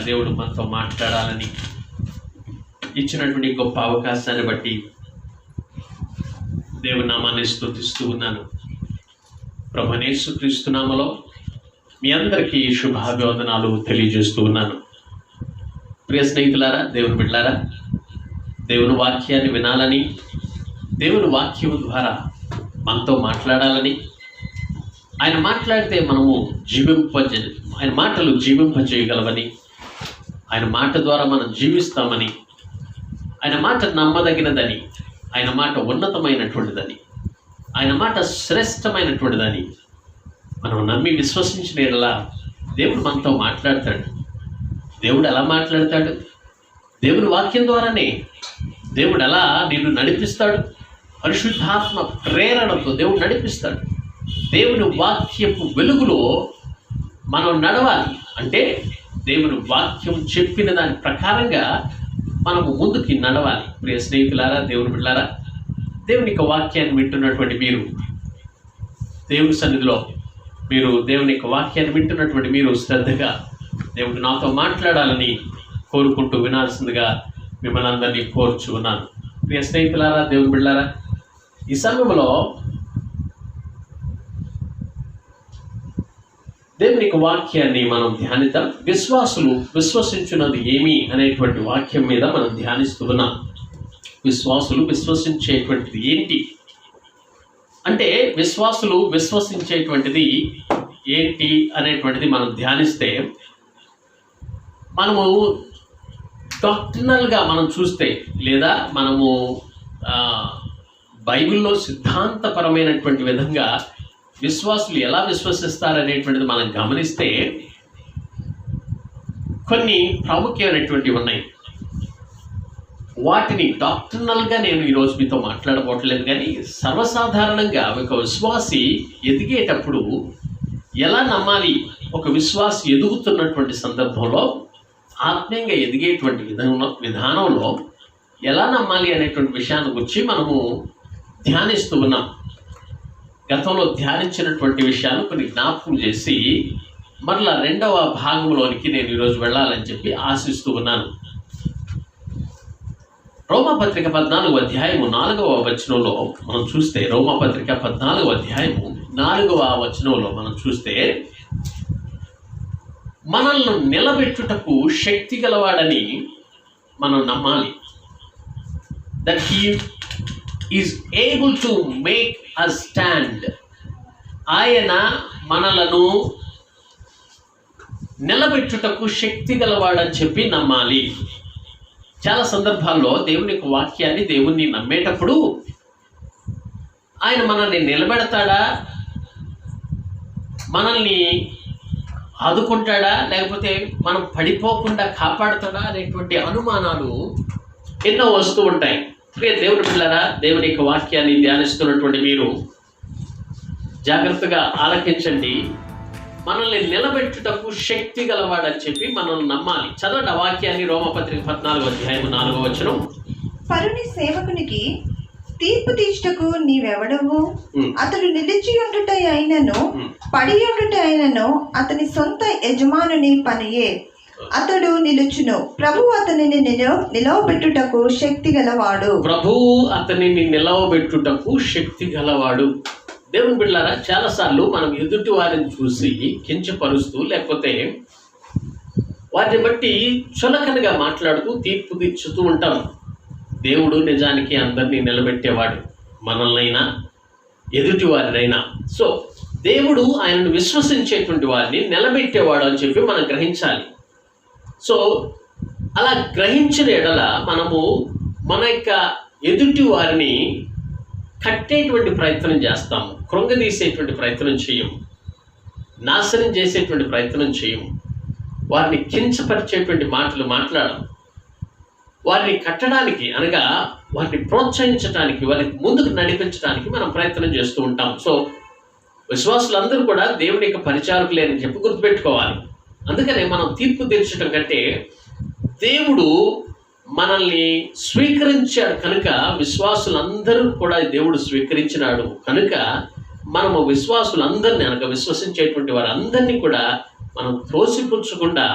దేవుడు మనతో మాట్లాడాలని ఇచ్చినటువంటి గొప్ప అవకాశాన్ని బట్టి దేవుని నామాన్ని స్తుతిస్తూ ఉన్నాను. ప్రభువైన యేసుక్రీస్తు నామములో మీ అందరికీ శుభాభివందనాలు తెలియజేస్తూ ఉన్నాను. ప్రియ స్నేహితులారా, దేవుని బిడ్డలారా, దేవుని వాక్యాన్ని వినాలని, దేవుని వాక్యం ద్వారా మనతో మాట్లాడాలని, ఆయన మాట్లాడితే మనము ఆయన మాటలు జీవింపజేయగలవని, ఆయన మాట ద్వారా మనం జీవిస్తామని, ఆయన మాట నమ్మదగినదని, ఆయన మాట ఉన్నతమైనటువంటిదని, ఆయన మాట శ్రేష్టమైనటువంటిదని మనం నమ్మి విశ్వసించిన యెడల దేవుడు మనతో మాట్లాడతాడు. దేవుడు ఎలా మాట్లాడతాడు? దేవుని వాక్యం ద్వారానే. దేవుడు ఎలా నిన్ను నడిపిస్తాడు? పరిశుద్ధాత్మ ప్రేరణతో దేవుడు నడిపిస్తాడు. దేవుని వాక్యపు వెలుగులో మనం నడవాలి. అంటే దేవుని వాక్యం చెప్పిన దాని ప్రకారంగా మనము ముందుకి నడవాలి. ప్రియ స్నేహితులారా, దేవుని బిడ్డలారా, దేవుని యొక్క వాక్యాన్ని వింటున్నటువంటి మీరు, దేవుని సన్నిధిలో దేవుని యొక్క వాక్యాన్ని వింటున్నటువంటి మీరు శ్రద్ధగా దేవుడు నాతో మాట్లాడాలని కోరుకుంటూ వినాల్సిందిగా మిమ్మల్ని అందరినీ కోరుచు ఉన్నాను. ప్రియ స్నేహితులారా, దేవుని బిడ్డలారా, ఈ సమయంలో దేవుని యొక్క వాక్యాన్ని మనం ధ్యానిద్దాం. విశ్వాసులు విశ్వసించున్నది ఏమి అనేటువంటి వాక్యం మీద మనం ధ్యానిస్తూ ఉన్నాం. విశ్వాసులు విశ్వసించేటువంటిది ఏంటి అంటే, విశ్వాసులు విశ్వసించేటువంటిది ఏంటి అనేటువంటిది మనం ధ్యానిస్తే, మనము డాక్ట్రినల్గా మనం చూస్తే, లేదా మనము బైబిల్లో సిద్ధాంతపరమైనటువంటి విధంగా విశ్వాసులు ఎలా విశ్వసిస్తారనేటువంటిది మనం గమనిస్తే కొన్ని ప్రాముఖ్యమైనటువంటివి ఉన్నాయి. వాటిని డాక్ట్రినల్గా నేను ఈరోజు మీతో మాట్లాడబోట్లేదు, కానీ సర్వసాధారణంగా ఒక విశ్వాసి ఎదిగేటప్పుడు ఎలా నమ్మాలి, ఒక విశ్వాసి ఎదుగుతున్నటువంటి సందర్భంలో ఆత్మీయంగా ఎదిగేటువంటి విధానంలో ఎలా నమ్మాలి అనేటువంటి విషయాన్ని గురించి మనము ధ్యానిస్తూ ఉన్నాం. గతంలో ధ్యానించినటువంటి విషయాలు కొన్ని జ్ఞాపకం చేసి మరలా రెండవ భాగంలోనికి నేను ఈరోజు వెళ్ళాలని చెప్పి ఆశిస్తూ ఉన్నాను. రోమాపత్రిక 14వ అధ్యాయము 4వ వచనంలో మనం చూస్తే, రోమాపత్రిక 14వ అధ్యాయము 4వ వచనంలో మనం చూస్తే, మనల్ని నిలబెట్టుటకు శక్తి గలవాడని మనం నమ్మాలి. That he is able to make a stand. ఆయన మనలను నిలబెట్టుటకు శక్తి గలవాడని చెప్పి నమ్మాలి. చాలా సందర్భాల్లో దేవుని యొక్క వాక్యాన్ని, దేవుణ్ణి నమ్మేటప్పుడు ఆయన మనల్ని నిలబెడతాడా, మనల్ని ఆదుకుంటాడా, లేకపోతే మనం పడిపోకుండా కాపాడుతాడా అనేటువంటి అనుమానాలు ఎన్నో వస్తూ ఉంటాయి. ప్రియ దేవుని పిల్లరా, దేవుని యొక్క వాక్యాన్ని ధ్యానిస్తున్నటువంటి మీరు జాగ్రత్తగా ఆలకించండి. మనల్ని నిలబెట్టుటకు శక్తి గలవాడని చెప్పి మనల్ని నమ్మాలి. చదవండి ఆ వాక్యాన్ని. రోమపత్రిక 14వ అధ్యాయము 4వ వచనం. పరుని సేవకునికి తీర్పు తీర్చుటకు నీవెవడవు? అతడు నిలిచి ఉండుట అయినను పడి ఉండుట అయినను అతని సొంత యజమానుని పనియే. అతడు నిలుచును. ప్రభు అతనిని నిలవబెట్టుటకు శక్తి గలవాడు. ప్రభువు అతనిని నిలవబెట్టుటకు శక్తి గలవాడు. దేవుని బిడ్డలారా, చాలాసార్లు మనం ఎదుటి వారిని చూసి కించపరుస్తూ, లేకపోతే వాటిని బట్టి చులకనగా మాట్లాడుతూ తీర్పు తీర్చుతూ ఉంటాం. దేవుడు నిజానికి అందరినీ నిలబెట్టేవాడు, మనల్నైనా ఎదుటి వారినైనా. సో దేవుడు ఆయనను విశ్వసించేటువంటి వారిని నిలబెట్టేవాడు అని చెప్పి మనం గ్రహించాలి. సో అలా గ్రహించిన ఎడల మనము మన యొక్క ఎదుటి వారిని కట్టేటువంటి ప్రయత్నం చేస్తాము, కృంగదీసేటువంటి ప్రయత్నం చేయము, నాశనం చేసేటువంటి ప్రయత్నం చేయము, వారిని కించపరిచేటువంటి మాటలు మాట్లాడము. వారిని కట్టడానికి, అనగా వారిని ప్రోత్సహించడానికి, వారిని ముందుకు నడిపించడానికి మనం ప్రయత్నం చేస్తూ ఉంటాం. సో విశ్వాసులందరూ కూడా దేవుని యొక్క పరిచారకులే అని చెప్పి గుర్తుపెట్టుకోవాలి. అందుకనే మనం తీర్పు తీర్చడం కంటే దేవుడు మనల్ని స్వీకరించాడు కనుక, విశ్వాసులందరూ కూడా దేవుడు స్వీకరించినాడు కనుక, మనము విశ్వాసులందరినీ, అనగా విశ్వసించేటువంటి వారందరినీ కూడా మనం త్రోసిపుచ్చకుండా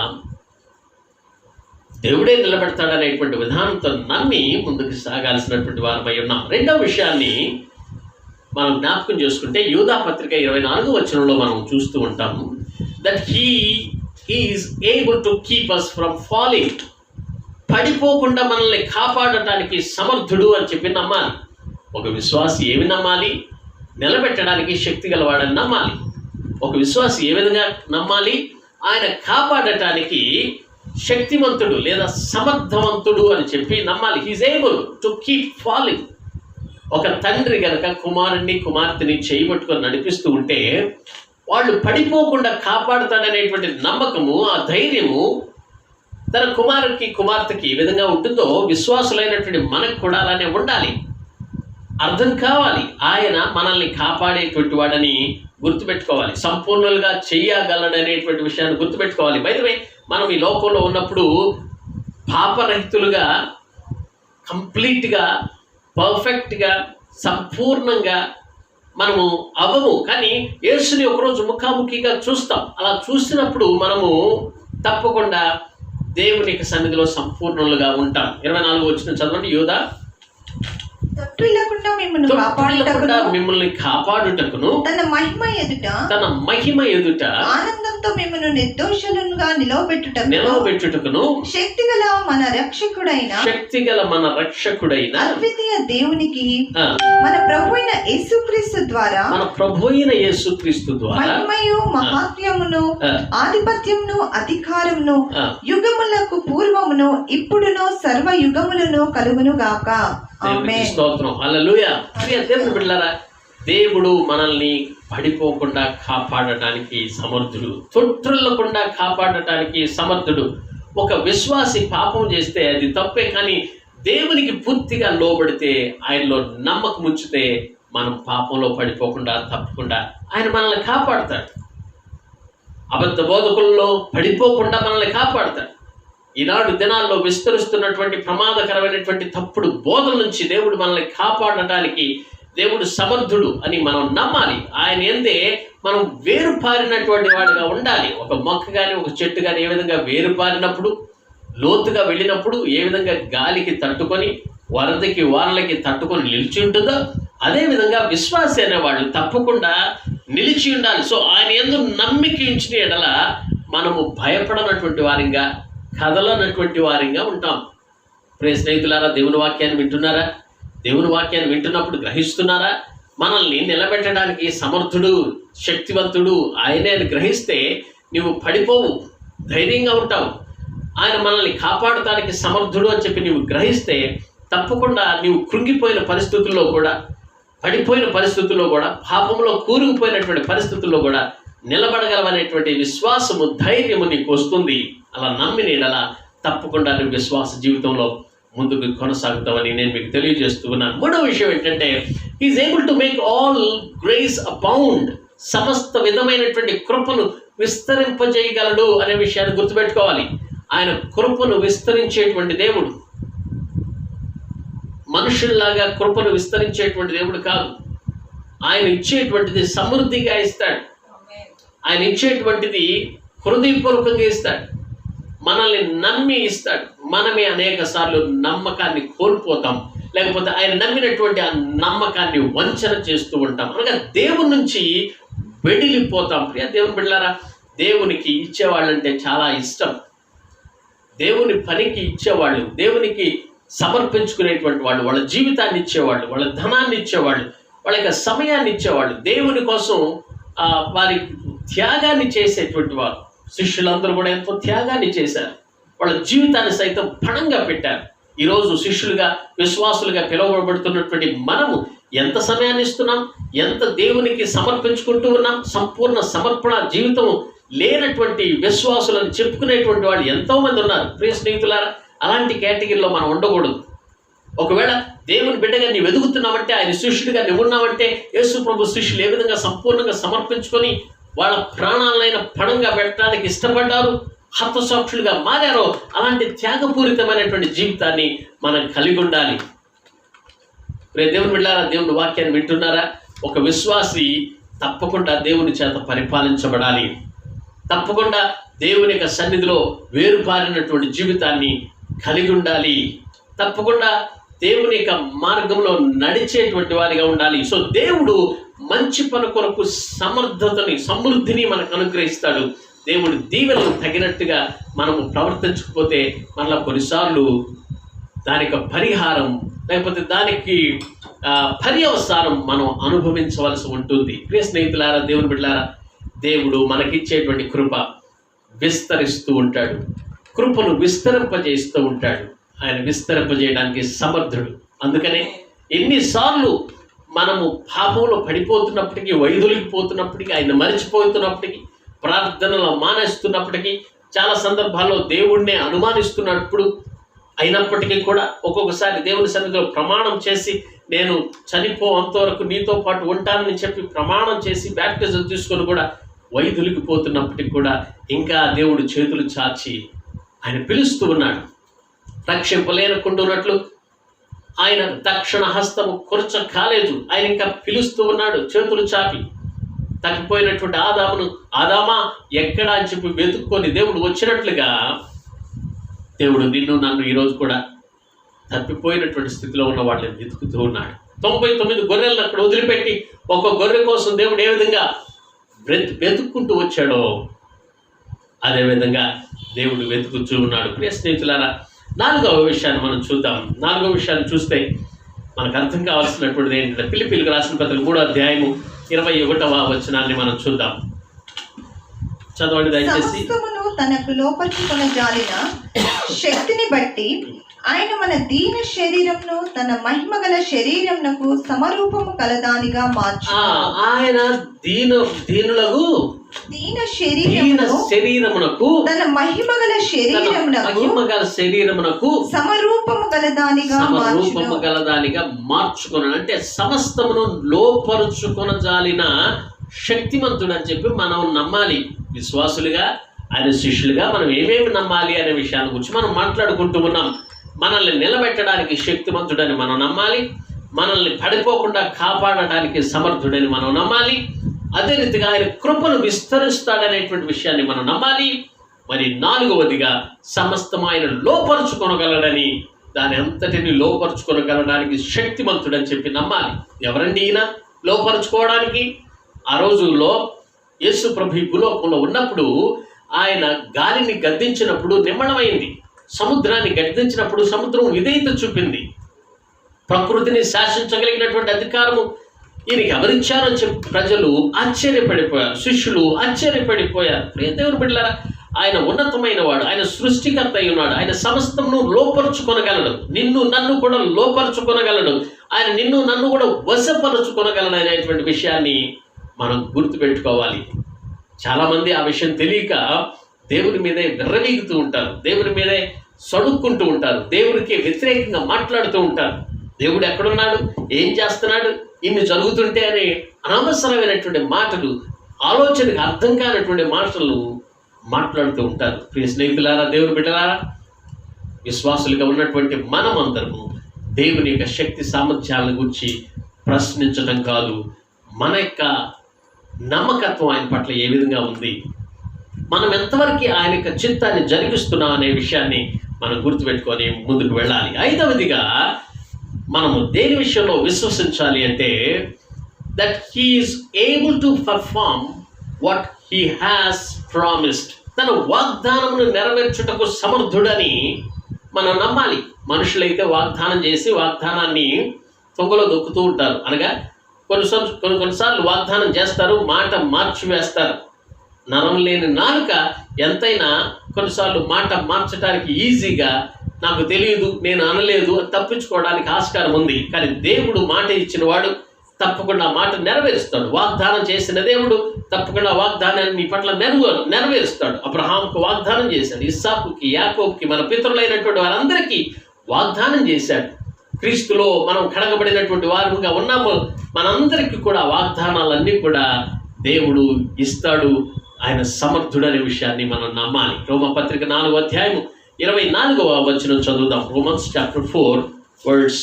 దేవుడే నిలబెడతాడనేటువంటి విధానంతో నమ్మి ముందుకు సాగాల్సినటువంటి వారమై ఉన్నాం. రెండవ విషయాన్ని మనం జ్ఞాపకం చేసుకుంటే యూదా పత్రిక 24వ వచనంలో మనం చూస్తూ ఉంటాము. That he is able to keep us from falling. పడిపోకుండా మనల్ని కాపాడటానికి సమర్థుడు అని చెప్పి నమ్మాలి. ఒక విశ్వాసి ఏమి నమ్మాలి? నిలబెట్టడానికి శక్తి గలవాడని నమ్మాలి. ఒక విశ్వాసి ఏ విధంగా నమ్మాలి? ఆయన కాపాడటానికి శక్తివంతుడు లేదా సమర్థవంతుడు అని చెప్పి నమ్మాలి. He's able to keep falling. ఒక తండ్రి గనక కుమారుణ్ణి కుమార్తెని చేయబట్టుకొని నడిపిస్తూ ఉంటే వాళ్ళు పడిపోకుండా కాపాడుతాడనేటువంటి నమ్మకము, ఆ ధైర్యము తన కుమారుడికి కుమార్తెకి ఏ విధంగా ఉంటుందో విశ్వాసులైనటువంటి మనకు కూడా అలానే ఉండాలి. అర్థం కావాలి, ఆయన మనల్ని కాపాడేటువంటి వాడని గుర్తుపెట్టుకోవాలి. సంపూర్ణంగా చెయ్యగలడనేటువంటి విషయాన్ని గుర్తుపెట్టుకోవాలి. బై ది వే, మనం ఈ లోకంలో ఉన్నప్పుడు పాపరహితులుగా, కంప్లీట్గా, పర్ఫెక్ట్గా, సంపూర్ణంగా మనము అవ్వము. కానీ యేసుని ఒకరోజు ముఖాముఖిగా చూస్తాం. అలా చూసినప్పుడు మనము తప్పకుండా దేవునికి సన్నిధిలో సంపూర్ణులుగా ఉంటాం. 24వ వచనం చదవండి. యూదా, మిమ్మల్ని కాపాడుటకును తన మహిమ ఎదుట ఆనందంతో మిమ్మల్ని నిర్దోషులుగా నిలవబెట్టుటకును శక్తిగల మన రక్షకుడైన అద్వితీయ దేవునికి మన ప్రభువైన యేసుక్రీస్తు ద్వారా మహిమయు మహాత్మ్యమును ఆధిపత్యమును అధికారమును యుగములకు పూర్వమును ఇప్పుడును సర్వ యుగములను కలుగును గాక. స్తోత్రం. హల్లెలూయా. దేవుని బిడ్డలారా, దేవుడు మనల్ని పడిపోకుండా కాపాడటానికి సమర్థుడు, తొట్టిల్లకుండా కాపాడటానికి సమర్థుడు. ఒక విశ్వాసి పాపం చేస్తే అది తప్పే, కానీ దేవునికి పూర్తిగా లోబడితే, ఆయనలో నమ్మకం ఉంచితే మనం పాపంలో పడిపోకుండా తప్పకుండా ఆయన మనల్ని కాపాడతాడు. అబద్ధ బోధకుల్లో పడిపోకుండా మనల్ని కాపాడతాడు. ఈనాడు దినాల్లో విస్తరిస్తున్నటువంటి ప్రమాదకరమైనటువంటి తప్పుడు బోధల నుంచి దేవుడు మనల్ని కాపాడటానికి దేవుడు సమర్థుడు అని మనం నమ్మాలి. ఆయన ఏందే మనం వేరుపారినటువంటి వాడిగా ఉండాలి. ఒక మొక్క కానీ ఒక చెట్టు కానీ ఏ విధంగా వేరుపారినప్పుడు, లోతుగా వెళ్ళినప్పుడు ఏ విధంగా గాలికి తట్టుకొని, వరదకి వానలకి తట్టుకొని నిలిచి ఉంటుందో, అదేవిధంగా విశ్వాసి అనేవాళ్ళు తప్పకుండా నిలిచి ఉండాలి. సో ఆయన యందు నమ్మిక ఉంచిన ఎడల మనము భయపడనటువంటి వారిగా, కదలనటువంటి వారిగా ఉంటాం. ప్రియ స్నేహితులారా, దేవుని వాక్యాన్ని వింటున్నారా? దేవుని వాక్యాన్ని వింటున్నప్పుడు గ్రహిస్తున్నారా? మనల్ని నిలబెట్టడానికి సమర్థుడు, శక్తివంతుడు ఆయనే అని గ్రహిస్తే నువ్వు పడిపోవు, ధైర్యంగా ఉంటావు. ఆయన మనల్ని కాపాడటానికి సమర్థుడు అని చెప్పి నువ్వు గ్రహిస్తే తప్పకుండా నీవు కృంగిపోయిన పరిస్థితుల్లో కూడా, పడిపోయిన పరిస్థితుల్లో కూడా, పాపంలో కూరుకుపోయినటువంటి పరిస్థితుల్లో కూడా నిలబడగలవనేటువంటి విశ్వాసము, ధైర్యము నీకు వస్తుంది. అలా నమ్మిన ఎడల తప్పకుండా నువ్వు విశ్వాస జీవితంలో ముందుకు కొనసాగుతామని నేను మీకు తెలియజేస్తూ ఉన్నాను. మూడో విషయం ఏంటంటే, is able to make all grace abound. సమస్త విధమైనటువంటి కృపను విస్తరింపజేయగలడు అనే విషయాన్ని గుర్తుపెట్టుకోవాలి. ఆయన కృపను విస్తరించేటువంటి దేవుడు. మనుషుల్లాగా కృపను విస్తరించేటువంటి దేవుడు కాదు. ఆయన ఇచ్చేటువంటిది సమృద్ధిగా ఇస్తాడు. ఆయన ఇచ్చేటువంటిది హృదయపూర్వకంగా ఇస్తాడు. మనల్ని నమ్మి ఇస్తాడు. మనమే అనేక సార్లు నమ్మకాన్ని కోల్పోతాం, లేకపోతే ఆయన నమ్మినటువంటి ఆ నమ్మకాన్ని వంచన చేస్తూ ఉంటాం. అనగా దేవుని నుంచి వెడిలిపోతాం. ప్రియ దేవుని బిడ్డలారా, దేవునికి ఇచ్చేవాళ్ళంటే చాలా ఇష్టం. దేవుని పనికి ఇచ్చేవాళ్ళు, దేవునికి సమర్పించుకునేటువంటి వాళ్ళు, వాళ్ళ జీవితాన్ని ఇచ్చేవాళ్ళు, వాళ్ళ ధనాన్ని ఇచ్చేవాళ్ళు, వాళ్ళ యొక్క సమయాన్ని ఇచ్చేవాళ్ళు, దేవుని కోసం వారి త్యాగాన్ని చేసేటువంటి వారు. శిష్యులందరూ కూడా ఎంతో త్యాగాన్ని చేశారు. వాళ్ళ జీవితాన్ని సైతం పణంగా పెట్టారు. ఈరోజు శిష్యులుగా, విశ్వాసులుగా పిలువబడుతున్నటువంటి మనము ఎంత సమయాన్ని ఇస్తున్నాం, ఎంత దేవునికి సమర్పించుకుంటూ ఉన్నాం. సంపూర్ణ సమర్పణ జీవితం లేనటువంటి విశ్వాసులను చెప్పుకునేటువంటి వాళ్ళు ఎంతోమంది ఉన్నారు. ప్రియ స్నేహితులారా, అలాంటి కేటగిరీలో మనం ఉండకూడదు. ఒకవేళ దేవుని బిడ్డగా నీవు ఎదుగుతున్నావంటే, ఆయన శిష్యుడిగా నువ్వు ఉన్నావంటే, యేసు ప్రభు శిష్యులు ఏ విధంగా సంపూర్ణంగా సమర్పించుకొని వాళ్ళ ప్రాణాలైన పణంగా పెట్టడానికి ఇష్టపడ్డారు, హతసాక్షులుగా మారారో, అలాంటి త్యాగపూరితమైనటువంటి జీవితాన్ని మనం కలిగి ఉండాలి. దేవుని బిడ్డలారా, దేవుని వాక్యాన్ని వింటున్నారా? ఒక విశ్వాసి తప్పకుండా దేవుని చేత పరిపాలించబడాలి. తప్పకుండా దేవుని యొక్క సన్నిధిలో వేరుపారినటువంటి జీవితాన్ని కలిగి ఉండాలి. తప్పకుండా దేవుని యొక్క మార్గంలో నడిచేటువంటి వారిగా ఉండాలి. సో దేవుడు మంచి పని కొరకు సమర్థతని, సమృద్ధిని మనకు అనుగ్రహిస్తాడు. దేవుడు దీవెనలు తగినట్టుగా మనము ప్రవర్తించకపోతే మళ్ళా కొన్నిసార్లు దానికి పరిహారం లేకపోతే దానికి పర్యవసానం మనం అనుభవించవలసి ఉంటుంది. ప్రియ స్నేహితులారా, దేవుని బిడ్డలారా, దేవుడు మనకిచ్చేటువంటి కృప విస్తరిస్తూ ఉంటాడు. కృపను విస్తరింపజేస్తూ ఉంటాడు. ఆయన విస్తరింపజేయడానికి సమర్థుడు. అందుకనే ఎన్నిసార్లు మనము పాపంలో పడిపోతున్నప్పటికీ, వైదొలిగిపోతున్నప్పటికీ, ఆయన మరిచిపోతున్నప్పటికీ, ప్రార్థనలో మానేస్తున్నప్పటికీ, చాలా సందర్భాల్లో దేవుణ్ణే అనుమానిస్తున్నప్పుడు అయినప్పటికీ కూడా ఒక్కొక్కసారి దేవుని సన్నిధిలో ప్రమాణం చేసి నేను చనిపోయేంతవరకు నీతో పాటు ఉంటానని చెప్పి ప్రమాణం చేసి బ్యాప్టిజం తీసుకొని కూడా వైదొలిగిపోతున్నప్పటికీ కూడా ఇంకా దేవుడు చేతులు చాచి ఆయన పిలుస్తూ ఉన్నాడు. రక్షింపలేనకుండున్నట్లు ఆయన దక్షిణ హస్తము కొరచ కాలేదు. ఆయన ఇంకా పిలుస్తూ ఉన్నాడు చేతులు చాపి. తప్పిపోయినటువంటి ఆదామా ఎక్కడా అని చెప్పి వెతుక్కొని దేవుడు వచ్చినట్లుగా దేవుడు నిన్ను నన్ను ఈరోజు కూడా తప్పిపోయినటువంటి స్థితిలో ఉన్న వాళ్ళని వెతుకుతూ ఉన్నాడు. 99 గొర్రెలను అక్కడ వదిలిపెట్టి ఒక గొర్రె కోసం దేవుడు ఏ విధంగా వెతుక్కుంటూ వచ్చాడో అదేవిధంగా దేవుడు వెతుకుతూ ఉన్నాడు. ప్రియ స్నేహితులారా, 4వ విషయాన్ని మనం చూద్దాం. 4వ విషయాన్ని చూస్తే మనకు అర్థం కావాల్సినటువంటిది ఏంటంటే ఫిలిప్పీయులకు రాసిన పత్రిక 3వ అధ్యాయము 21వ వచనాన్ని మనం చూద్దాం. చదవండి దయచేసి. తనకు లోపరుచుకొనజాలిన శక్తిని బట్టి ఆయన మన దీన శరీరమును తన మహిమగల శరీరమునకు సమరూపము కలదానిగా మార్చు. ఆయన దీనులకు దీన శరీరమునకు తన మహిమగల శరీరమునకు సమరూపము గలదానిగా మార్చుకున్నాడు. అంటే సమస్తమును లోపరుచుకొనజాలిన శక్తిమంతుడు అని చెప్పి మనం నమ్మాలి. విశ్వాసులుగా, ఆయన శిష్యులుగా మనం ఏమేమి నమ్మాలి అనే విషయాల గురించి మనం మాట్లాడుకుంటూ ఉన్నాం. మనల్ని నిలబెట్టడానికి శక్తిమంతుడని మనం నమ్మాలి. మనల్ని పడిపోకుండా కాపాడటానికి సమర్థుడని మనం నమ్మాలి. అదే రీతిగా ఆయన కృపను విస్తరిస్తాడనేటువంటి విషయాన్ని మనం నమ్మాలి. మరి 4వదిగా సమస్తం ఆయన లోపరుచుకొనగలడని, దాని అంతటిని లోపరుచుకొనగలడానికి శక్తిమంతుడని చెప్పి నమ్మాలి. ఎవరండి ఈయన లోపరుచుకోవడానికి? ఆ రోజుల్లో యేసు ప్రభు భూలోకంలో ఉన్నప్పుడు ఆయన గాలిని గద్దించినప్పుడు నిమ్మడమైంది. సముద్రాన్ని గద్దించినప్పుడు సముద్రం విధేయత చూపింది. ప్రకృతిని శాసించగలిగినటువంటి అధికారము ఈయనకి ఎవరిచ్చారని చెప్పి ప్రజలు ఆశ్చర్యపడిపోయారు. శిష్యులు ఆశ్చర్యపడిపోయారు. ప్రియ దేవుని బిడ్డలారా, ఆయన ఉన్నతమైన వాడు, ఆయన సృష్టికర్త అయి ఉన్నాడు. ఆయన సమస్తమును లోపరుచుకొనగలడు. నిన్ను నన్ను కూడా లోపరుచుకొనగలడు. ఆయన నిన్ను నన్ను కూడా వశపరుచుకొనగలడు అనేటువంటి విషయాన్ని మనం గుర్తుపెట్టుకోవాలి. చాలామంది ఆ విషయం తెలియక దేవుని మీదే విర్రవీగుతూ ఉంటారు, దేవుని మీదే సడుక్కుంటూ ఉంటారు, దేవునికి వ్యతిరేకంగా మాట్లాడుతూ ఉంటారు. దేవుడు ఎక్కడున్నాడు, ఏం చేస్తున్నాడు, ఇన్ని జరుగుతుంటే అనే అనవసరమైనటువంటి మాటలు, ఆలోచనకు అర్థం కానటువంటి మాటలు మాట్లాడుతూ ఉంటారు. ప్రియ స్నేహితులారా, దేవుని బిడ్డలారా, విశ్వాసులుగా ఉన్నటువంటి మనమందరము దేవుని యొక్క శక్తి సామర్థ్యాలను గురించి ప్రశ్నించడం కాదు, మన యొక్క నమ్మకత్వం ఆయన పట్ల ఏ విధంగా ఉంది, మనం ఎంతవరకు ఆయన యొక్క చిత్తాన్ని జరిగిస్తున్నాం అనే విషయాన్ని మనం గుర్తుపెట్టుకొని ముందుకు వెళ్ళాలి. 5వదిగా మనము దేని విషయంలో విశ్వసించాలి అంటే that he is able to perform what he has promised. తన వాగ్దానమును నెరవేర్చుటకు సమర్థుడని మనం నమ్మాలి. మనుషులైతే వాగ్దానం చేసి వాగ్దానాన్ని తొంగలో దొక్కుతూ ఉంటారు. అనగా కొన్నిసార్లు వాగ్దానం చేస్తారు, మాట మార్చివేస్తారు. నరం లేని నాలుక ఎంతైనా కొన్నిసార్లు మాట మార్చడానికి ఈజీగా, నాకు తెలియదు, నేను అనలేదు, తప్పించుకోవడానికి ఆస్కారం ఉంది. కానీ దేవుడు మాట ఇచ్చిన వాడు తప్పకుండా మాట నెరవేరుస్తాడు. వాగ్దానం చేసిన దేవుడు తప్పకుండా వాగ్దానాన్ని నీ పట్ల నెరవేరుస్తాడు. అబ్రహాంకు వాగ్దానం చేశాడు, ఇస్సాకుకి, యాకోబుకి, మన పితరులైనటువంటి వారందరికీ వాగ్దానం చేశాడు. క్రీస్తులో మనం కడగబడినటువంటి వారుగా ఉన్నాము. మనందరికీ కూడా వాగ్దానాలన్నీ కూడా దేవుడు ఇస్తాడు. ఆయన సమర్థుడనే విషయాన్ని మనం నమ్మాలి. రోమపత్రిక 4వ అధ్యాయము 24వ వచనం చదువుదాం. Romans chapter 4 words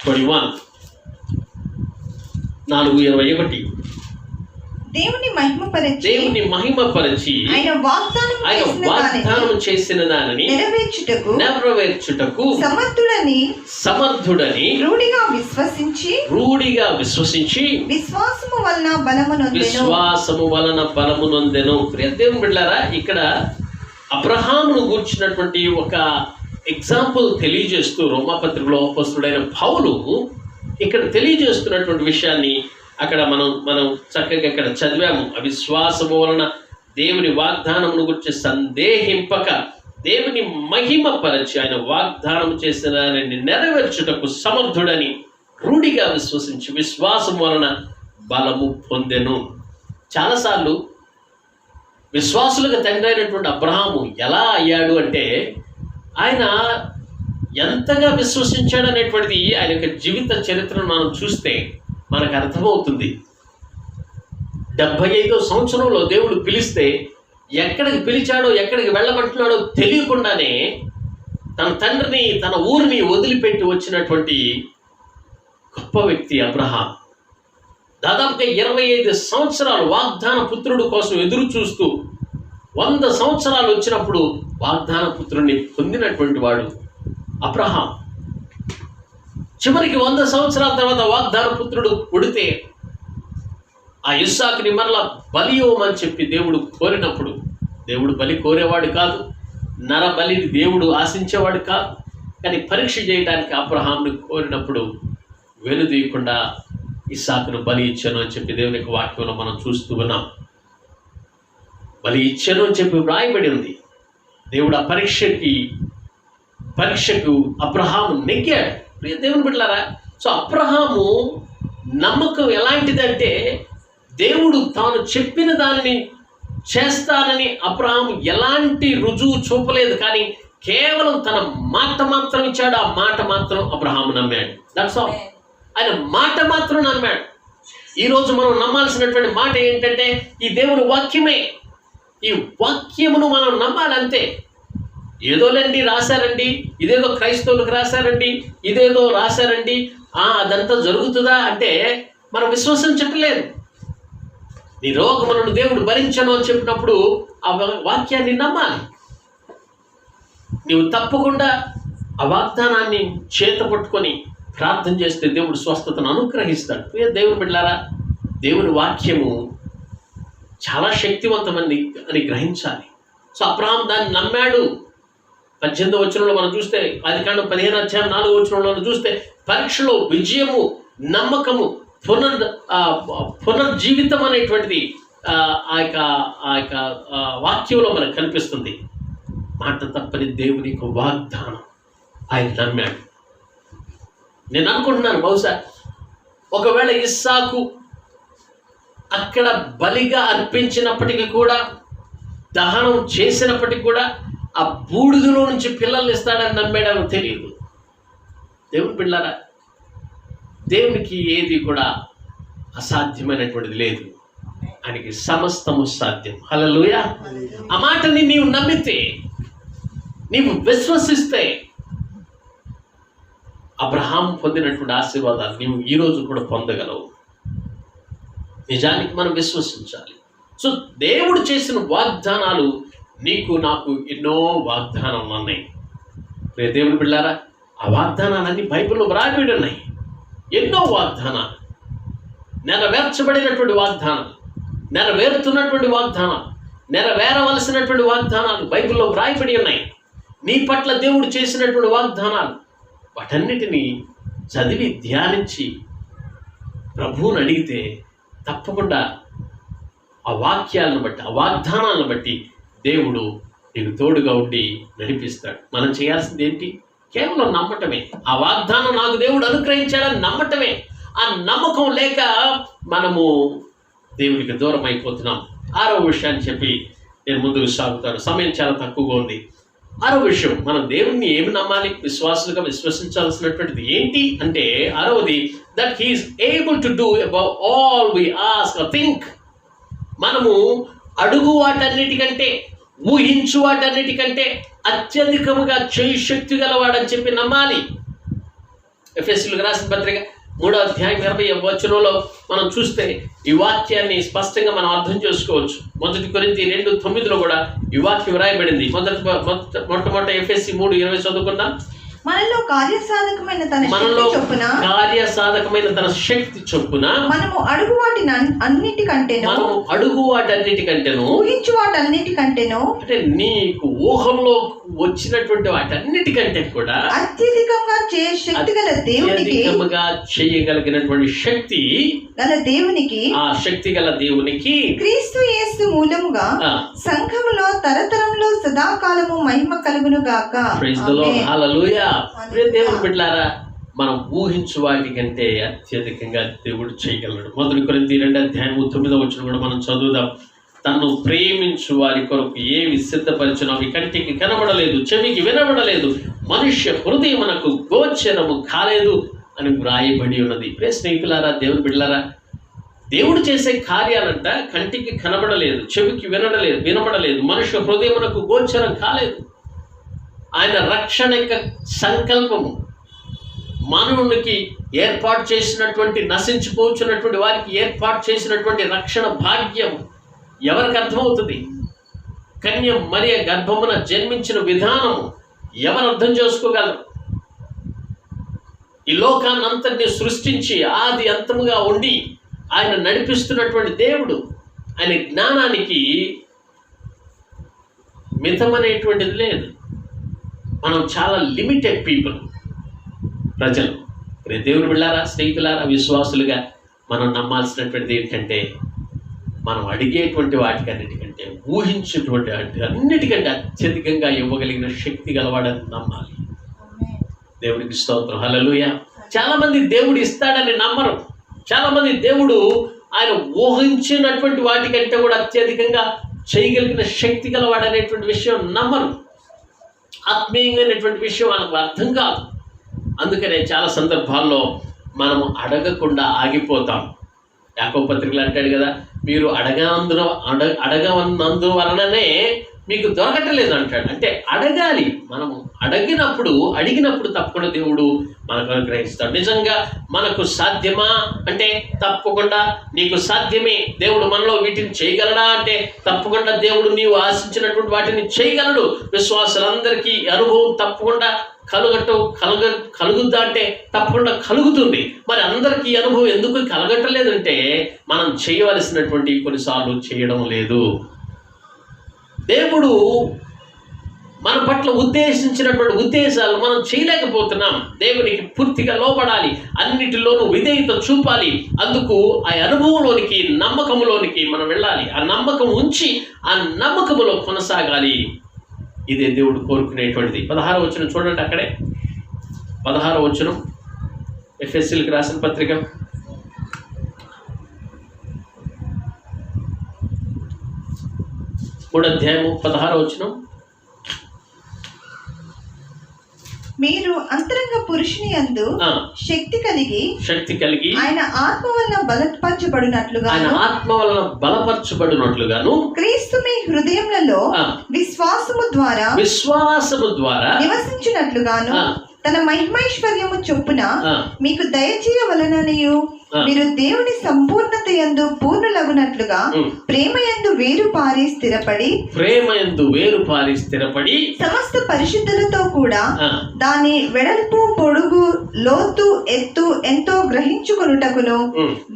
21. 4:21. దేవుని మహిమపరచి ఆయన వాగ్దానం చేసిన దానిని నెరవేర్చుటకు సమర్థుడని రూఢిగా విశ్వసించి విశ్వాసము వలన బలము నొందెను. దేవుని బిడ్డలారా, ఇక్కడ అబ్రహామును గూర్చినటువంటి ఒక ఎగ్జాంపుల్ తెలియజేస్తూ రోమాపత్రికలో అపోస్తలుడైన పౌలు ఇక్కడ తెలియజేస్తున్నటువంటి విషయాన్ని అక్కడ మనం చక్కగా ఇక్కడ చదివాము. అవిశ్వాసము వలన దేవుని వాగ్దానమును గురించి సందేహింపక దేవుని మహిమపరచి ఆయన వాగ్దానం చేసిన దానిని నెరవేర్చుటకు సమర్థుడని రూఢిగా విశ్వసించి విశ్వాసం వలన బలము పొందెను. చాలాసార్లు విశ్వాసులకు తండ్రి అయినటువంటి అబ్రహాము ఎలా అయ్యాడు అంటే, ఆయన ఎంతగా విశ్వసించాడు అనేటువంటిది ఆయన యొక్క జీవిత చరిత్రను మనం చూస్తే మనకు అర్థమవుతుంది. 75వ సంవత్సరంలో దేవుడు పిలిస్తే ఎక్కడికి పిలిచాడో ఎక్కడికి వెళ్ళమంటున్నాడో తెలియకుండానే తన తండ్రిని తన ఊరిని వదిలిపెట్టి వచ్చినటువంటి గొప్ప వ్యక్తి అబ్రహాం. దాదాపుగా 25 సంవత్సరాలు వాగ్దాన పుత్రుడు కోసం ఎదురు చూస్తూ 100 సంవత్సరాలు వచ్చినప్పుడు వాగ్దాన పుత్రుడిని పొందినటువంటి వాడు అబ్రహాం. చివరికి 100 సంవత్సరాల తర్వాత వాగ్దాన పుత్రుడు పుడితే ఆ ఇస్సాకుని మరలా బలి ఇవ్వమని చెప్పి దేవుడు కోరినప్పుడు, దేవుడు బలి కోరేవాడు కాదు, నర బలిని దేవుడు ఆశించేవాడు కాదు, కానీ పరీక్ష చేయడానికి అబ్రహాంను కోరినప్పుడు వెనుదీయకుండా ఇస్సాకును బలి ఇచ్చాను అని చెప్పి దేవుని యొక్క వాక్యంలో మనం చూస్తూ ఉన్నాం. బలి ఇచ్చాను అని చెప్పి వ్రాయబడి ఉంది. దేవుడు ఆ పరీక్షకు అబ్రహాము నెగ్గాడు. దేవుని బిడ్డలారా, సో అబ్రహాము నమ్మకం ఎలాంటిదంటే, దేవుడు తాను చెప్పిన దానిని చేస్తానని అబ్రహాము ఎలాంటి రుజువు చూపలేదు, కానీ కేవలం తన మాట మాత్రం ఇచ్చాడు. ఆ మాట మాత్రం అబ్రహాము నమ్మాడు. That's all. ఆయన మాట మాత్రం నమ్మాడు. ఈరోజు మనం నమ్మాల్సినటువంటి మాట ఏంటంటే, ఈ దేవుని వాక్యమే. ఈ వాక్యమును మనం నమ్మాలంతే. ఏదోలేండి రాశారండి, ఇదేదో క్రైస్తవులకు రాశారండి, ఇదేదో రాశారండి, అదంతా జరుగుతుందా అంటే మనం విశ్వసించట్లేదు. నీ రోగములను దేవుడు భరించను అని చెప్పినప్పుడు ఆ వాక్యాన్ని నమ్మాలి. నీవు తప్పకుండా ఆ వాగ్దానాన్ని చేత పట్టుకొని ప్రార్థన చేస్తే దేవుడు స్వస్థతను అనుగ్రహిస్తాడు. దేవుని బిడ్డలారా, దేవుని వాక్యము చాలా శక్తివంతమని అని గ్రహించాలి. సో అబ్రహాం దాన్ని నమ్మాడు. 18వ వచనంలో మనం చూస్తే, ఆదికాండం 15వ వచనంలో చూస్తే పరీక్షలో విజయము, నమ్మకము, పునర్జీవితం అనేటువంటిది ఆ యొక్క వాక్యంలో మనకు కనిపిస్తుంది. మాట తప్పని దేవుని యొక్క వాగ్దానం ఆయన నమ్మాడు. నేను అనుకుంటున్నాను, బహుశా ఒకవేళ ఇస్సాకు అక్కడ బలిగా అర్పించినప్పటికీ కూడా, దహనం చేసినప్పటికీ కూడా ఆ బూడిదలో నుంచి పిల్లల్ని ఇస్తాడని నమ్మాడని తెలియదు. దేవుని పిల్లరా, దేవునికి ఏది కూడా అసాధ్యమైనటువంటిది లేదు. ఆయనకి సమస్తము సాధ్యం. హల్లెలూయా. ఆ మాటని నీవు నమ్మితే, నీవు విశ్వసిస్తే, అబ్రహాం పొందినటువంటి ఆశీర్వాదాలు నీవు ఈరోజు కూడా పొందగలవు. నిజానికి మనం విశ్వసించాలి. సో దేవుడు చేసిన వాగ్దానాలు, నీకు నాకు ఎన్నో వాగ్దానాలు ఉన్నాయి. దేవుని బిడ్డలారా, ఆ వాగ్దానాలన్నీ బైబిల్లో వ్రాయబడి ఉన్నాయి. ఎన్నో వాగ్దానాలు, నెరవేర్చబడినటువంటి వాగ్దానాలు, నెరవేరుతున్నటువంటి వాగ్దానాలు, నెరవేరవలసినటువంటి వాగ్దానాలు బైబిల్లో వ్రాయబడి ఉన్నాయి. నీ పట్ల దేవుడు చేసినటువంటి వాగ్దానాలు, వాటన్నిటినీ చదివి ధ్యానించి ప్రభువుని అడిగితే తప్పకుండా ఆ వాక్యాలను బట్టి, ఆ వాగ్దానాలను బట్టి దేవుడు నీకు తోడుగా ఉండి నడిపిస్తాడు. మనం చేయాల్సింది ఏంటి? కేవలం నమ్మటమే. ఆ వాగ్దానం నాకు దేవుడు అనుగ్రహించాడని నమ్మటమే. ఆ నమ్మకం లేక మనము దేవునికి దూరం అయిపోతున్నాం. 6వ విషయాన్ని చెప్పి నేను ముందుకు సాగుతాను, సమయం చాలా తక్కువగా ఉంది. 6వ విషయం, మనం దేవుణ్ణి ఏమి నమ్మాలి? విశ్వాసులుగా విశ్వసించాల్సినటువంటిది ఏంటి అంటే, 6వది, that he is able to do above all we ask or think. మనము అడుగు వాటన్నిటికంటే, ఊహించు వాటన్నిటికంటే అత్యధికముగా చేయి శక్తి గలవాడని చెప్పి నమ్మాలి. ఎఫెసీయులకు రాసిన పత్రిక 3వ అధ్యాయం 20వ వచనంలో మనం చూస్తే ఈ వాక్యాన్ని స్పష్టంగా మనం అర్థం చేసుకోవచ్చు. 1 కొరింథీ 2:9 కూడా ఈ వాక్యం రాయబడింది. మొట్టమొదటి ఎఫెసీ 3:20 చదువుకుందాం. మనలో కార్యసాధకమైన తన శక్తి చొప్పున మనము అడుగు వాటన్నిటికంటేను ఊహించు వాటన్నిటికంటేను, అంటే నీకు ఊహంలో వచ్చినటువంటి వాటన్నిటికంటే కూడా అత్యధికంగా చేయగలిగినటువంటి శక్తి గల దేవునికి, ఆ శక్తి గల దేవునికి క్రీస్తు యేసు మూలముగా సంఘములో తరతరంలో సదాకాలము మహిమ కలుగును గాక. Praise the lord. హల్లెలూయా. దేవుని బిడ్డలారా, మనం ఊహించు వాటి కంటే అత్యధికంగా దేవుడు చేయగలడు. 1 కొరింథీ 2:9 కూడా మనం చదువుదాం. తన్ను ప్రేమించు వారి కొరకు ఏవి సిద్ధపరిచినో అవి కంటికి కనబడలేదు, చెవికి వినబడలేదు, మనుష్య హృదయమునకు గోచరము కాలేదు అని వ్రాయబడి ఉన్నది. ప్రియ స్నేహితులారా, దేవుని బిడ్డలారా, దేవుడు చేసే కార్యాలంట కంటికి కనబడలేదు, చెవికి వినబడలేదు, మనుష్య హృదయమునకు గోచరం కాలేదు. ఆయన రక్షణ యొక్క సంకల్పము, మానవునికి ఏర్పాటు చేసినటువంటి, నశించిపోతున్నటువంటి వారికి ఏర్పాటు చేసినటువంటి రక్షణ భాగ్యం ఎవరికి అర్థమవుతుంది? కన్య మరియ గర్భమున జన్మించిన విధానము ఎవరు అర్థం చేసుకోగలరు? ఈ లోకాన్నంతటిని సృష్టించి ఆది అంతముగా ఉండి ఆయన నడిపిస్తున్నటువంటి దేవుడు, ఆయన జ్ఞానానికి మితమనేటువంటిది లేదు. మనం చాలా లిమిటెడ్ పీపుల్, ప్రజలు. దేవుని బిడ్డలారా, స్నేహితులారా, విశ్వాసులుగా మనం నమ్మాల్సినటువంటిది ఏంటంటే, మనం అడిగేటువంటి వాటికన్నిటికంటే, ఊహించేటువంటి అన్నిటికంటే అత్యధికంగా ఇవ్వగలిగిన శక్తి గలవాడని నమ్మాలి. దేవుడికి స్తోత్రం. హల్లెలూయా. చాలా మంది దేవుడు ఇస్తాడని నమ్మరు. చాలా మంది దేవుడు ఆయన ఊహించినటువంటి వాటికంటే కూడా అత్యధికంగా చేయగలిగిన శక్తి గలవాడనేటువంటి విషయం నమ్మరు. ఆత్మీయమైనటువంటి విషయం వాళ్ళకు అర్థం కాదు. అందుకనే చాలా సందర్భాల్లో మనము అడగకుండా ఆగిపోతాం. యాకోబు పత్రికలో అంటాడు కదా, మీరు అడగనందువలననే మీకు దొరకటలేదు అంటాడు. అంటే అడగాలి. మనము అడిగినప్పుడు తప్పకుండా దేవుడు మనకు అనుగ్రహిస్తాడు. నిజంగా మనకు సాధ్యమా అంటే తప్పకుండా నీకు సాధ్యమే. దేవుడు మనలో వీటిని చేయగలడా అంటే తప్పకుండా దేవుడు నీవు ఆశించినటువంటి వాటిని చేయగలడు. విశ్వాసులందరికీ అనుభవం తప్పకుండా కలుగుద్దా అంటే తప్పకుండా కలుగుతుంది. మరి అందరికీ అనుభవం ఎందుకు కలగటలేదంటే మనం చేయవలసినటువంటి కొన్నిసార్లు చేయడం లేదు. దేవుడు మన పట్ల ఉద్దేశించినటువంటి ఉద్దేశాలు మనం చేయలేకపోతున్నాం. దేవునికి పూర్తిగా లోపడాలి, అన్నిటిలోనూ విధేయత చూపాలి. అందుకు ఆ అనుభవంలోనికి, నమ్మకంలోనికి మనం వెళ్ళాలి. ఆ నమ్మకం ఉంచి ఆ నమ్మకంలో కొనసాగాలి. ఇదే దేవుడు కోరుకునేటువంటిది. 16వ వచనం చూడండి. అక్కడే 16వ వచనం, ఎఫెసీయులకు రాసిన పత్రిక 3వ అధ్యాయము 16వ వచనం. మీరు అంతరంగ పురుషుని యందు శక్తి కలిగి ఆయన ఆత్మ వలన బలపరచబడినట్లుగాను క్రీస్తు మీ హృదయములలో విశ్వాసము ద్వారా నివసించినట్లుగాను తన మహిమైశ్వర్యము చొప్పున మీకు దయచేయవలననియు మీరు దేవుని సంపూర్ణత యందు పూర్ణులగునట్లుగా ప్రేమ యందు వేరు పారి స్థిరపడి సమస్త పరిశుద్ధులతో కూడా దాని వెడల్పు, పొడుగు, లోతు, ఎత్తు ఎంతో గ్రహించుకొనుటకును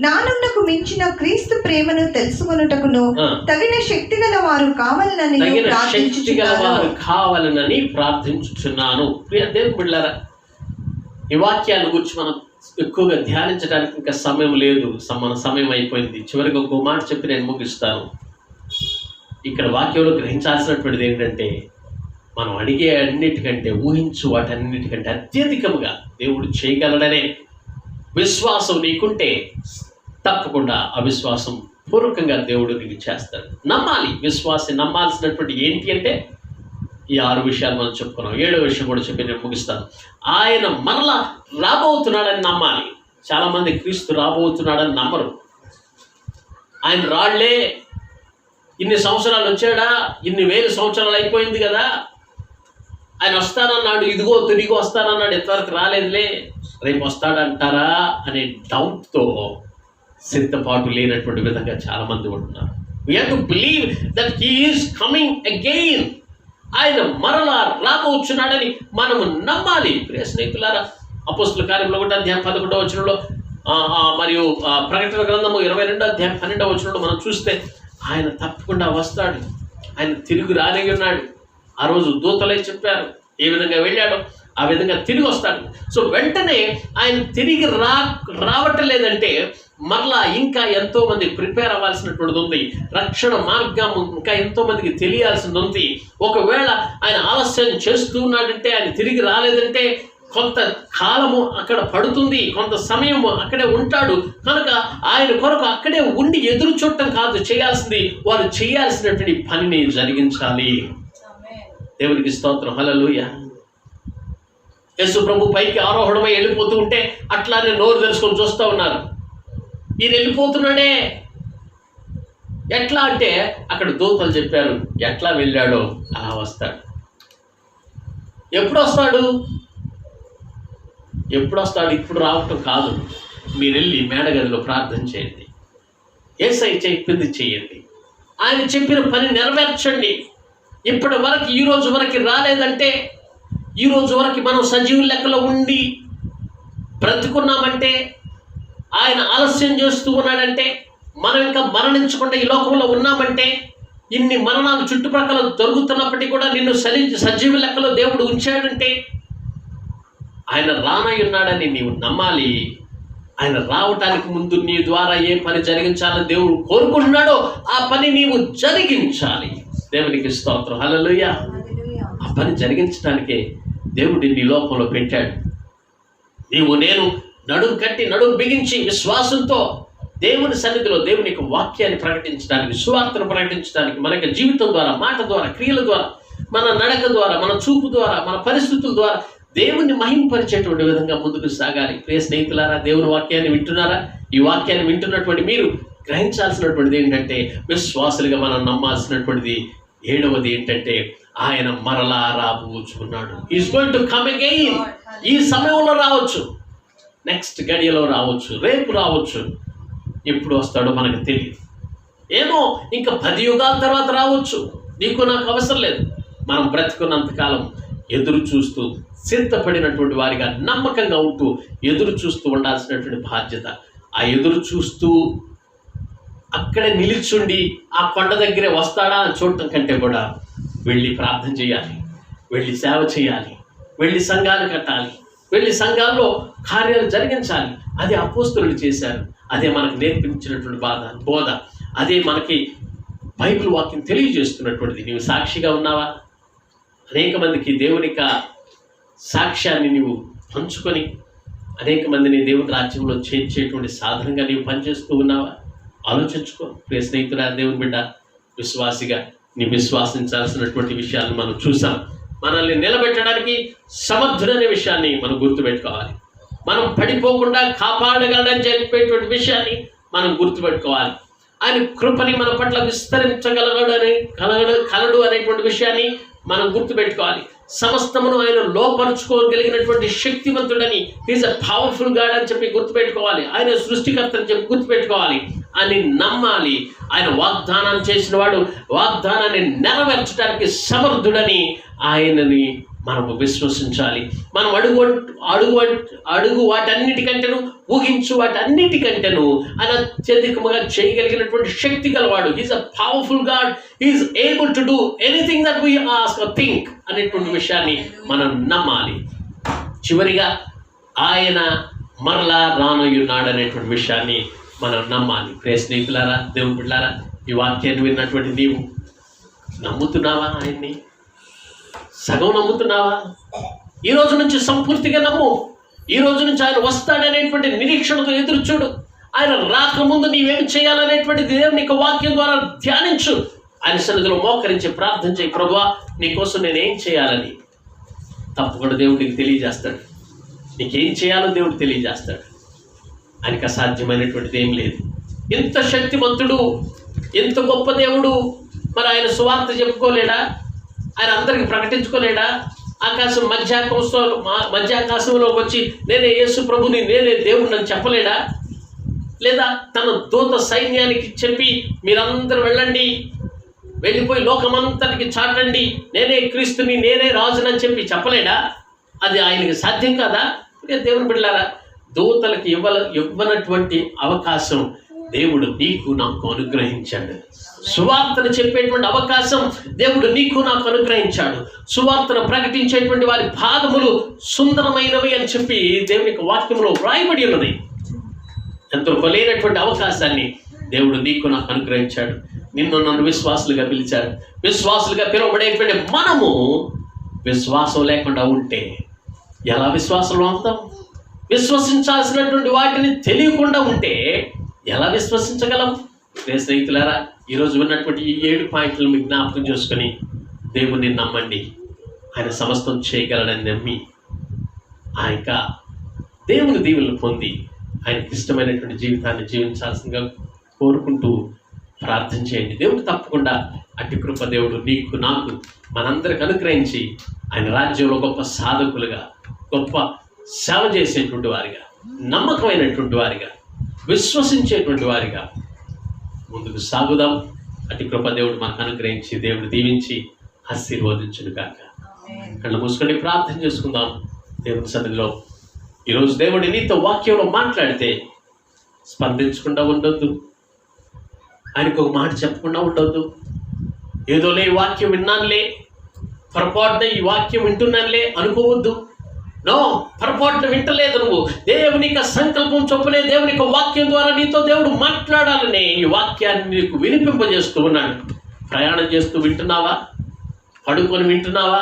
జ్ఞానమునకు మించిన క్రీస్తు ప్రేమను తెలుసుకొనుటకును తగిన శక్తి గల వారు కావాలనని ప్రార్థించుచున్నాను. ప్రియ దేవుని బిడ్డలారా, ఈ వాక్యాల గురించి మనం ఎక్కువగా ధ్యానించడానికి ఇంకా సమయం లేదు. మన సమయం అయిపోయింది. చివరికి ఒక మాట చెప్పి నేను ముగిస్తాను. ఇక్కడ వాక్యంలో గ్రహించాల్సినటువంటిది ఏంటంటే, మనం అడిగే అన్నిటికంటే, ఊహించు వాటన్నిటికంటే అత్యధికముగా దేవుడు చేయగలడనే విశ్వాసం నీకుంటే తప్పకుండా అవిశ్వాసం పూర్వకంగా దేవుడు నీకు చేస్తాడు. నమ్మాలి. విశ్వాసం నమ్మాల్సినటువంటి ఏంటి అంటే ఈ 6 విషయాలు మనం చెప్పుకున్నాం. 7వ విషయం కూడా చెప్పి నేను ముగిస్తాను. ఆయన మరలా రాబోతున్నాడని నమ్మాలి. చాలామంది క్రీస్తు రాబోతున్నాడని నమ్మరు. ఆయన రాళ్లే, ఇన్ని సంవత్సరాలు వచ్చాడా, ఇన్ని వేల సంవత్సరాలు అయిపోయింది కదా, ఆయన వస్తానన్నాడు, ఇదిగో తిరిగి వస్తానన్నాడు, ఎంతవరకు రాలేదులే, రేపు వస్తాడంటారా అనే డౌట్తో సిద్ధపాటు లేనటువంటి విధంగా చాలామంది ఉంటున్నారు. We have to believe that he is coming again. ఆయన మరలా రాబోచున్నాడని మనము నమ్మాలి. ప్రియ స్నేహితులారా, అపోస్తలుల కార్యములు 1వ అధ్యాయం 11వ వచనంలో మరియు ప్రకటన గ్రంథము 22వ అధ్యాయం 12వ వచనంలో మనం చూస్తే ఆయన తప్పకుండా వస్తాడు, ఆయన తిరిగి రాలేగి ఉన్నాడు. ఆ రోజు దూతలే చెప్పారు ఏ విధంగా వెళ్ళాడో ఆ విధంగా తిరిగి వస్తాడు. సో వెంటనే ఆయన తిరిగి రావటం లేదంటే మరలా ఇంకా ఎంతో మంది ప్రిపేర్ అవ్వాల్సినటువంటిది ఉంది. రక్షణ మార్గం ఇంకా ఎంతో మందికి తెలియాల్సింది ఉంది. ఒకవేళ ఆయన ఆలస్యం చేస్తూ ఉన్నాడంటే, ఆయన తిరిగి రాలేదంటే కొంత కాలము అక్కడ పడుతుంది, కొంత సమయము అక్కడే ఉంటాడు. కనుక ఆయన కొరకు అక్కడే ఉండి ఎదురు చూడటం కాదు చేయాల్సింది, వారు చేయాల్సినటువంటి పనిని జరిగించాలి. దేవునికి స్తోత్రం. హల్లెలూయా. యేసు ప్రభు పైకి ఆరోహణమై వెళ్ళిపోతూ ఉంటే అట్లానే నోరు తెలుసుకొని చూస్తూ ఉన్నారు. ఈయన వెళ్ళిపోతున్నాడే, ఎట్లా అంటే అక్కడ దూతలు చెప్పారు ఎట్లా వెళ్ళాడో అలా వస్తాడు. ఎప్పుడు వస్తాడు? ఇప్పుడు రావటం కాదు. మీరు వెళ్ళి మేడగదిలో ప్రార్థన చేయండి, యేసయ్య చెప్పింది చేయండి, ఆయన చెప్పిన పని నెరవేర్చండి. ఇప్పటి వరకు ఈ రోజు వరకు రాలేదంటే, ఈ రోజు వరకు మనం సజీవుల లెక్కలో ఉండి బ్రతుకున్నామంటే, ఆయన ఆలస్యం చేస్తూ ఉన్నాడంటే, మనం ఇంకా మరణించకుండా ఈ లోకంలో ఉన్నామంటే, ఇన్ని మరణాలు చుట్టుప్రక్కల దొరుకుతున్నప్పటికీ కూడా నిన్ను సజీవ లెక్కలో దేవుడు ఉంచాడంటే ఆయన రానై ఉన్నాడని నీవు నమ్మాలి. ఆయన రావటానికి ముందు నీ ద్వారా ఏ పని జరిగించాలని దేవుడు కోరుకుంటున్నాడో ఆ పని నీవు జరిగించాలి. దేవునికి స్తోత్రం. హల్లెలూయా. ఆ పని జరిగించడానికే దేవుడు నీ లోకంలో పెట్టాడు. నీవు నేను నడుము కట్టి నడుము బిగించి విశ్వాసంతో దేవుని సన్నిధిలో దేవుని యొక్క వాక్యాన్ని ప్రకటించడానికి, సువార్తను ప్రకటించడానికి, మన యొక్క జీవితం ద్వారా, మాట ద్వారా, క్రియల ద్వారా, మన నడక ద్వారా, మన చూపు ద్వారా, మన పరిస్థితుల ద్వారా దేవుణ్ణి మహింపరిచేటువంటి విధంగా ముందుకు సాగాలి. ప్రియ స్నేహితులారా, దేవుని వాక్యాన్ని వింటున్నారా? ఈ వాక్యాన్ని వింటున్నటువంటి మీరు గ్రహించాల్సినటువంటిది ఏంటంటే, విశ్వాసులుగా మనం నమ్మాల్సినటువంటిది 7వది ఏంటంటే, ఆయన మరలా రాబోచున్నాడు. Is going to come again. ఈ సమయంలో రావచ్చు, నెక్స్ట్ గడియలో రావచ్చు, రేపు రావచ్చు. ఎప్పుడు వస్తాడో మనకు తెలియదు. ఏమో ఇంకా 10 యుగాల తర్వాత రావచ్చు. నీకు నాకు అవసరం లేదు. మనం బ్రతుకున్నంతకాలం ఎదురు చూస్తూ సిద్ధపడినటువంటి వారిగా నమ్మకంగా ఉంటూ ఎదురు చూస్తూ ఉండాల్సినటువంటి బాధ్యత. ఆ ఎదురు చూస్తూ అక్కడే నిలిచుండి ఆ కొండ దగ్గరే వస్తాడా అని చూడటం కంటే కూడా వెళ్ళి ప్రార్థన చేయాలి, వెళ్ళి సేవ చేయాలి, వెళ్ళి సంఘాలు కట్టాలి, వెళ్ళి సంఘాల్లో కార్యాలు జరిగించాలి. అదే అపోస్తలులు చేశారు. అదే మనకు నేర్పించినటువంటి బోధ. అదే మనకి బైబిల్ వాక్యం తెలియజేస్తున్నటువంటిది. నీవు సాక్షిగా ఉన్నావా? అనేక మందికి దేవుని యొక్క సాక్ష్యాన్ని నీవు పంచుకొని అనేక మందిని దేవుని రాజ్యంలో చేర్చేటువంటి సాధనంగా నీవు పనిచేస్తూ ఉన్నావా? ఆలోచించుకో. ప్రియ స్నేహితుడా, దేవుని బిడ్డ, విశ్వాసిగా నీ విశ్వాసించాల్సినటువంటి విషయాలను మనం చూసాం. మనల్ని నిలబెట్టడానికి సమర్థుడనే విషయాన్ని మనం గుర్తుపెట్టుకోవాలి. మనం పడిపోకుండా కాపాడగలడని చెప్పేటువంటి విషయాన్ని మనం గుర్తుపెట్టుకోవాలి. ఆయన కృపని మన పట్ల కలడు అనేటువంటి విషయాన్ని మనం గుర్తుపెట్టుకోవాలి. సమస్తమును ఆయన లోపరుచుకోగలిగినటువంటి శక్తివంతుడని, ఈజ్ అ పవర్ఫుల్ గాడ్ అని చెప్పి గుర్తుపెట్టుకోవాలి. ఆయన సృష్టికర్త అని చెప్పి గుర్తుపెట్టుకోవాలి అని నమ్మాలి. ఆయన వాగ్దానం చేసిన వాడు వాగ్దానాన్ని నెరవేర్చడానికి సమర్థుడని ఆయనని మనము విశ్వసించాలి. మనం అడుగు వాటన్నిటికంటేను, ఊహించు వాటన్నిటికంటేను ఆయన అత్యధికముగా చేయగలిగినటువంటి శక్తి గలవాడు. Is a powerful God. Is able to do anything that we ask or think అనేటువంటి విషయాన్ని మనం నమ్మాలి. చివరిగా ఆయన మరలా రానయ్యున్నాడు అనేటువంటి విషయాన్ని మనం నమ్మాలి. ప్రియ స్నేహితులారా, దేవుని బిడ్డలారా, ఈ వాక్యాన్ని విన్నటువంటి నీవు నమ్ముతున్నావా? ఆయన్ని సగం నమ్ముతున్నావా? ఈ రోజు నుంచి సంపూర్తిగా నమ్ము. ఈ రోజు నుంచి ఆయన వస్తాడనేటువంటి నిరీక్షణతో ఎదురు చూడు. ఆయన రాకముందు నీవేమి చేయాలనేటువంటి దేవుని యొక్క వాక్యం ద్వారా ధ్యానించు. ఆయన సన్నిధిలో మోకరించి ప్రార్థన చేయి. ప్రభువా, నీకోసం నేనేం చేయాలని తప్పకుండా దేవుడికి తెలియజేస్తాడు. నీకేం చేయాలో దేవుడు తెలియజేస్తాడు. ఆయనకు అసాధ్యమైనటువంటిది ఏం లేదు. ఇంత శక్తిమంతుడు, ఎంత గొప్ప దేవుడు, మరి ఆయన సువార్త చెప్పుకోలేడా? ఆయన అందరికి ప్రకటించుకోలేడా? ఆకాశం మధ్యాకాశంలోకి వచ్చి నేనే యేసు ప్రభుని, నేనే దేవుడిని అని చెప్పలేడా? లేదా తన దూత సైన్యానికి చెప్పి మీరందరూ వెళ్ళండి, వెళ్ళిపోయి లోకమంతటికి చాటండి, నేనే క్రీస్తుని, నేనే రాజునని చెప్పి చెప్పలేడా? అది ఆయనకి సాధ్యం కాదా? దేవుని బిడ్డలారా, దూతలకు ఇవ్వనటువంటి అవకాశం దేవుడు నీకు నాకు అనుగ్రహించాడు. సువార్తను చెప్పేటువంటి అవకాశం దేవుడు నీకు నాకు అనుగ్రహించాడు. సువార్తను ప్రకటించేటువంటి వారి పాదములు సుందరమైనవి అని చెప్పి దేవుని యొక్క వాక్యంలో వ్రాయబడి ఉన్నది. ఎంతో కొలేనటువంటి అవకాశాన్ని దేవుడు నీకు నాకు అనుగ్రహించాడు. నిన్ను నన్ను విశ్వాసులుగా పిలిచాడు. విశ్వాసులుగా పిలువబడేటువంటి మనము విశ్వాసం లేకుండా ఉంటే ఎలా విశ్వాసం అవుతాం? విశ్వసించాల్సినటువంటి వాటిని తెలియకుండా ఉంటే ఎలా విశ్వసించగలం? స్నేహితులారా, ఈరోజు ఉన్నటువంటి ఈ 7 పాయింట్లు మీకు జ్ఞాపకం చేసుకొని దేవుణ్ణి నమ్మండి. ఆయన సమస్తం చేయగలడని నమ్మి ఆయన దేవుని దీవెనలు పొంది ఆయనకి ఇష్టమైనటువంటి జీవితాన్ని జీవించాల్సిందిగా కోరుకుంటూ ప్రార్థన చేయండి. దేవుడు తప్పకుండా అట్టి కృప దేవుడు నీకు నాకు మనందరికి అనుగ్రహించి ఆయన రాజ్యంలో గొప్ప సాధకులుగా, గొప్ప సేవ చేసేటువంటి వారిగా, నమ్మకమైనటువంటి వారిగా, విశ్వసించేటువంటి వారిగా ముందుకు సాగుదాం. అట్టి కృప దేవుడు మనకు అనుగ్రహించి దేవుడు దీవించి ఆశీర్వదించును గాక. కళ్ళు మూసుకొని ప్రార్థన చేసుకుందాం దేవుని సన్నిధిలో. ఈరోజు దేవుడు నీతో వాక్యంలో మాట్లాడితే స్పందించకుండా ఉండొద్దు, ఆయనకు ఒక మాట చెప్పకుండా ఉండొద్దు. ఏదోలే ఈ వాక్యం విన్నానులే, పొరపాటున ఈ వాక్యం వింటున్నానులే అనుకోవద్దు. నో, పొరపాటున వింటలేదు నువ్వు. దేవుని యొక్క సంకల్పం చొప్పునే దేవుని యొక్క వాక్యం ద్వారా నీతో దేవుడు మాట్లాడాలని ఈ వాక్యాన్ని నీకు వినిపింపజేస్తూ ఉన్నాడు. ప్రయాణం చేస్తూ వింటున్నావా? పడుకొని వింటున్నావా?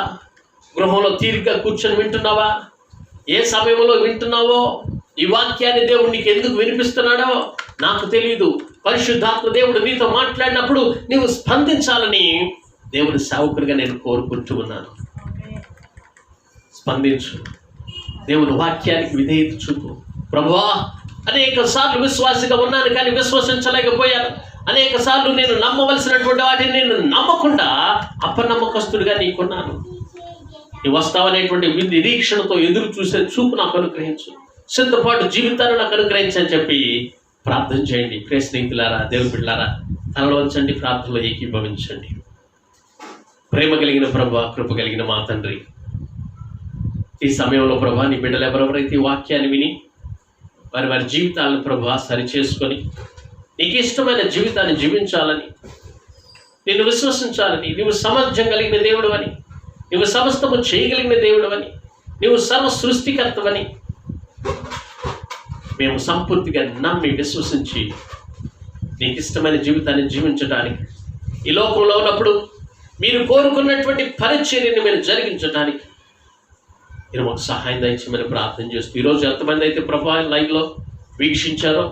గృహంలో తీరిగ్గా కూర్చొని వింటున్నావా? ఏ సమయంలో వింటున్నావో ఈ వాక్యాన్ని దేవుడు నీకు ఎందుకు వినిపిస్తున్నాడో నాకు తెలియదు. పరిశుద్ధాత్మ దేవుడు నీతో మాట్లాడినప్పుడు నీవు స్పందించాలని దేవుని సేవకుడిగా నేను కోరుకుంటూ ఉన్నాను. స్పందించు, దేవుని వాక్యానికి విధేయత చూపు. ప్రభువా, అనేక సార్లు విశ్వాసిగా ఉన్నాను కానీ విశ్వసించలేకపోయాను. అనేక సార్లు నేను నమ్మవలసినటువంటి వాటిని నేను నమ్మకుండా అపనమ్మకస్తుడిగా నీకున్నాను. నీవు వస్తావనేటువంటి నిరీక్షణతో ఎదురు చూసే చూపు నాకు అనుగ్రహించు. సిద్ధపాటు జీవితాన్ని నాకు అనుగ్రహించు అని చెప్పి ప్రార్థన చేయండి. ప్రియ స్నేహితులారా, దేవుని బిడ్డలారా, తనలో ఉంచండి, ప్రార్థనలో ఏకీభవించండి. ప్రేమ కలిగిన ప్రభువా, కృప కలిగిన మా తండ్రి, ఈ సమయంలో ప్రభువా నీ బిడ్డలు ఎవరెవరైతే ఈ వాక్యాన్ని విని వారి వారి జీవితాలను ప్రభువా సరిచేసుకొని నీకు ఇష్టమైన జీవితాన్ని జీవించాలని, నిన్ను విశ్వసించాలని, నీవు సామర్థ్యం కలిగిన దేవుడు అని, నీవు సమస్తము చేయగలిగిన దేవుడు అని, నీవు సర్వ సృష్టికర్తవని మేము సంపూర్తిగా నమ్మి విశ్వసించి నీకు ఇష్టమైన జీవితాన్ని జీవించడానికి, ఈ లోకంలో ఉన్నప్పుడు మీరు కోరుకున్నటువంటి పరిచర్యని మీరు జరిగించడానికి మీరు మాకు సహాయం దయచేయమని ప్రార్థన చేస్తూ, ఈరోజు ఎంతమంది అయితే ప్రభా లైవ్లో వీక్షించారో,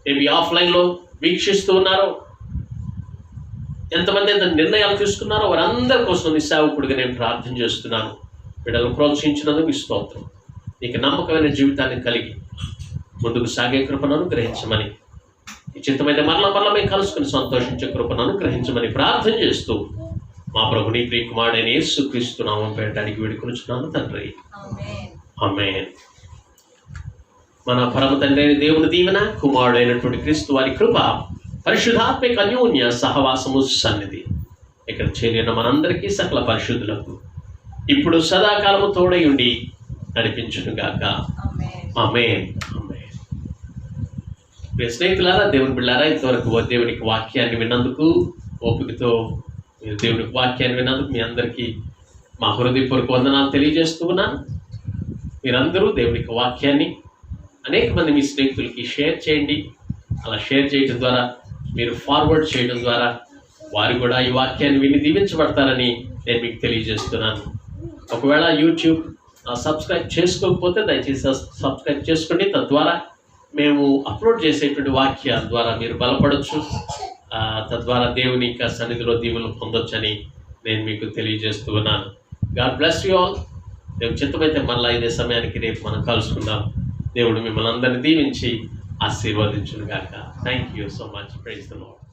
మేబీ ఆఫ్లైన్లో వీక్షిస్తూ ఉన్నారో, ఎంతమంది అయితే నిర్ణయాలు తీసుకున్నారో వారందరి కోసం నీ సేవకుడిగా నేను ప్రార్థన చేస్తున్నాను. బిడ్డలు ప్రోత్సహించినందుకు ఈ స్తోత్రం. నీకు నమ్మకమైన జీవితాన్ని కలిగి ముందుకు సాగే కృపను అనుగ్రహించమని, ఈ చిత్తమైతే మరలా మేము కలుసుకుని సంతోషించే కృపను అనుగ్రహించమని ప్రార్థన చేస్తూ మా ప్రభుని ప్రియ కుమారుడైన యేసుక్రీస్తు నామం పేరిట అడిగి వేడుకొనుచున్నాను తండ్రి, ఆమేన్. మన పరమ తండ్రి అయిన దేవుని దీవెన, కుమారుడైనటువంటి క్రీస్తు వారి కృప, పరిశుద్ధాత్మిక అన్యోన్య సహవాసము సన్నిధి ఇక్కడ చేరిన మనందరికీ సకల పరిశుద్ధులకు ఇప్పుడు సదాకాలము తోడై ఉండి నడిపించునుగాక. ఆమేన్. స్నేహితులారా, దేవుని బిడ్డలారా, ఇంతవరకు దేవునికి వాక్యాన్ని విన్నందుకు, ఓపికతో మీరు దేవునికి వాక్యాన్ని విన్నందుకు మీ అందరికీ మా హృదయపూర్వక వందనాలు తెలియజేస్తూ ఉన్నాను. మీరందరూ దేవునికి వాక్యాన్ని అనేక మంది మీ స్నేహితులకి షేర్ చేయండి. అలా షేర్ చేయడం ద్వారా, మీరు ఫార్వర్డ్ చేయడం ద్వారా వారు కూడా ఈ వాక్యాన్ని విని దీవించబడతారని నేను మీకు తెలియజేస్తున్నాను. ఒకవేళ యూట్యూబ్ సబ్స్క్రైబ్ చేసుకోకపోతే దయచేసి సబ్స్క్రైబ్ చేసుకోండి. తద్వారా మేము అప్లోడ్ చేసేటువంటి వాక్యాల ద్వారా మీరు బలపడవచ్చు. తద్వారా దేవుని యొక్క సన్నిధిలో దీవులు పొందొచ్చని నేను మీకు తెలియజేస్తూ ఉన్నాను. God bless you all. దేవుని చిత్తమైతే మళ్ళీ ఇదే సమయానికి రేపు మనం కలుసుకుందాం. దేవుడు మిమ్మల్ని అందరినీ దీవించి ఆశీర్వదించును గాక. Thank you so much. Praise the lord.